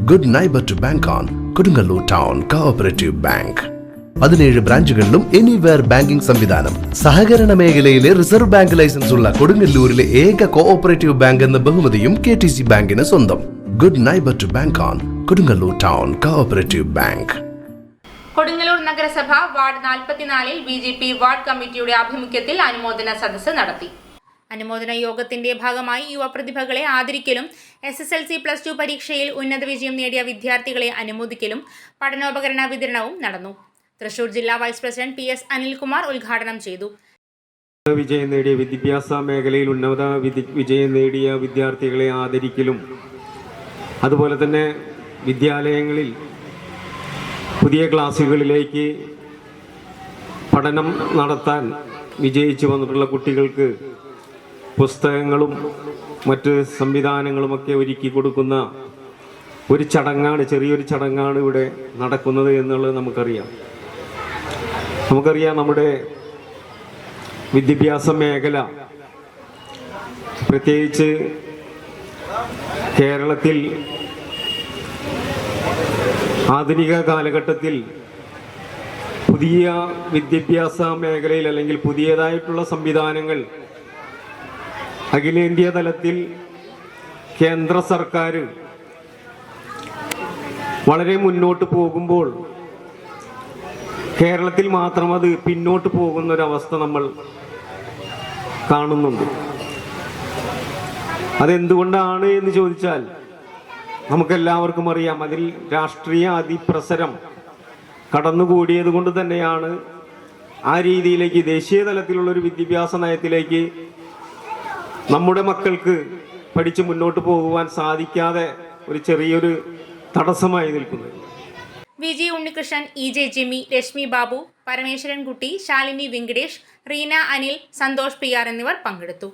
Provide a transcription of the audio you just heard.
Good neighbour to bank on Kodungallur town cooperative bank. 17 ബ്രാഞ്ചുകളിലും anywhere banking സംവിധാനം. സഹകരണ മേഖലയിലെ റിസർവ് ബാങ്ക് ലൈസൻസ് ഉള്ള കൊടുങ്ങല്ലൂരിലെ ഏക കോഓപ്പറേറ്റീവ് ബാങ്ക് എന്ന ബഹുമതിയും KTC ബാങ്കിന് സ്വന്തം. Good neighbour to bank on Kodungallur town cooperative bank. Kodungallur നഗരസഭ വാർഡ് 44-ൽ BJP വാർഡ് കമ്മിറ്റിയുടെ ആഭിമുഖ്യത്തിൽ അനുമോദന സദസ്സ് നടത്തി. അനുമോദന യോഗത്തിന്റെ ഭാഗമായി യുവപ്രതിഭകളെ ആദരിക്കലും SSLC+2 പരീക്ഷയിൽ ഉന്നത വിജയം നേടിയ വിദ്യാർത്ഥികളെ അനുമോദിക്കലും പഠനോപകരണ വിതരണവും നടന്നു. തൃശൂർ ജില്ലാ വൈസ് പ്രസിഡന്റ് PS അനിൽകുമാർ ഉദ്ഘാടനം ചെയ്തു. വിജയം നേടിയ വിദ്യാഭ്യാസ മേഖലയിൽ ഉന്നത വിജയം നേടിയ വിദ്യാർത്ഥികളെ ആദരിക്കലും അതുപോലെ തന്നെ വിദ്യാലയങ്ങളിൽ പുതിയ ക്ലാസുകളിലേക്ക് പഠനം നടത്താൻ വിജയിച്ചു വന്നിട്ടുള്ള കുട്ടികൾക്ക് പുസ്തകങ്ങളും മറ്റ് സംവിധാനങ്ങളുമൊക്കെ ഒരുക്കി കൊടുക്കുന്ന ഒരു ചടങ്ങാണ്, ചെറിയൊരു ചടങ്ങാണ് ഇവിടെ നടക്കുന്നത് എന്നുള്ളത് നമുക്കറിയാം. നമ്മുടെ വിദ്യാഭ്യാസ മേഖല പ്രത്യേകിച്ച് കേരളത്തിൽ ആധുനിക കാലഘട്ടത്തിൽ പുതിയ വിദ്യാഭ്യാസ മേഖലയിൽ അല്ലെങ്കിൽ പുതിയതായിട്ടുള്ള സംവിധാനങ്ങൾ അഖിലേന്ത്യാ തലത്തിൽ കേന്ദ്ര സർക്കാർ വളരെ മുന്നോട്ട് പോകുമ്പോൾ കേരളത്തിൽ മാത്രം അത് പിന്നോട്ട് പോകുന്ന ഒരവസ്ഥ നമ്മൾ കാണുന്നുണ്ട്. അതെന്തുകൊണ്ടാണ് എന്ന് ചോദിച്ചാൽ നമുക്കെല്ലാവർക്കും അറിയാം. അതിൽ രാഷ്ട്രീയ അതിപ്രസരം കടന്നുകൂടിയത് കൊണ്ട് തന്നെയാണ് ആ രീതിയിലേക്ക് ദേശീയ തലത്തിലുള്ളൊരു വിദ്യാഭ്യാസ നയത്തിലേക്ക് നമ്മുടെ മക്കൾക്ക് പഠിച്ച് മുന്നോട്ട് പോകുവാൻ സാധിക്കാതെ ഒരു ചെറിയൊരു തടസ്സമായി നിൽക്കുന്നത്. VG Unnikrishnan, EJ Jimmy, Rashmi Babu, Parameswarankutty, Shalini Venkatesh, Reena Anil, Santhosh PR എന്നിവർ പങ്കെടുത്തു.